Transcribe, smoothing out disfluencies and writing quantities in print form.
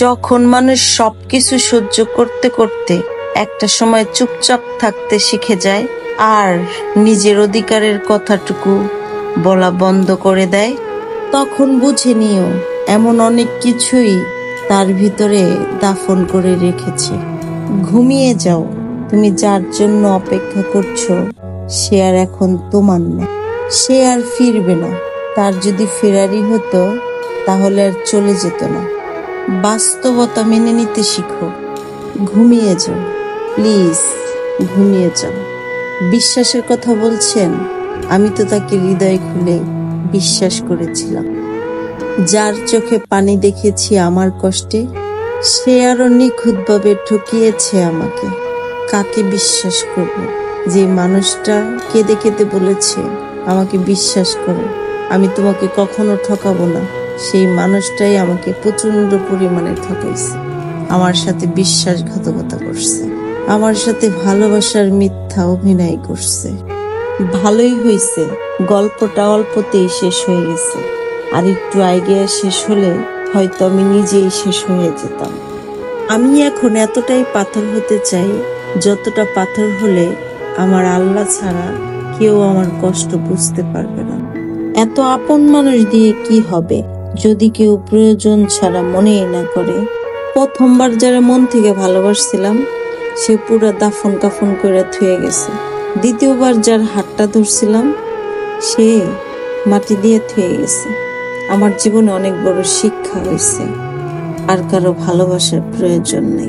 যখন মানুষ সবকিছু সহ্য করতে করতে একটা সময় চুপচাপ থাকতে শিখে যায় আর নিজের অধিকারের কথাটুকু বলা বন্ধ করে দেয়, তখন বুঝে নিও এমন অনেক কিছুই তার ভিতরে দাফন করে রেখেছে। ঘুমিয়ে যাও, তুমি যার জন্য অপেক্ষা করছো সে আর এখন তোমার না, সে আর ফিরবে না। তার যদি ফেরারই হতো তাহলে আর চলে যেত না। বাস্তবতা মেনে নিতে শিখো। ঘুমিয়ে যাও, প্লিজ ঘুমিয়ে যাও। বিশ্বাসের কথা বলছেন, আমি তো তাকে হৃদয় খুলে বিশ্বাস করেছিলাম। যার চোখে পানি দেখেছি আমার কষ্টে, সে আরো নিখুঁতভাবে ঠকিয়েছে আমাকে। কাকে বিশ্বাস করব? যে মানুষটা কেঁদে কেঁদে বলেছে আমাকে বিশ্বাস করো, আমি তোমাকে কখনো ঠকাবো না, সেই মানুষটাই আমাকে প্রচন্ড পরিমাণে ঠকাইছে। আমার সাথে বিশ্বাসঘাতকতা করছে, আমার সাথে ভালোবাসার মিথ্যা অভিনয় করছে। ভালোই হয়েছে, গল্পটা অল্পতেই শেষ হয়ে গেছে। আর একটু আগে শেষ হলে হয়তো আমি নিজেই শেষ হয়ে যেতাম। আমি এখন এতটাই পাথর হতে চাই যতটা পাথর হলে আমার আল্লাহ ছাড়া কেউ আমার কষ্ট বুঝতে পারবে না। এত আপন মানুষ দিয়ে কি হবে যদি কেউ প্রয়োজন ছাড়া মনেই না করে। প্রথমবার যারা মন থেকে ভালোবাসছিলাম সে পুরো দাফন কাফন করে থুয়ে গেছে। দ্বিতীয়বার যার হাতটা ধরছিলাম সে মাটি দিয়ে থুয়ে গেছে। আমার জীবনে অনেক বড় শিক্ষা হয়েছে, আর কারো ভালোবাসার প্রয়োজন নেই।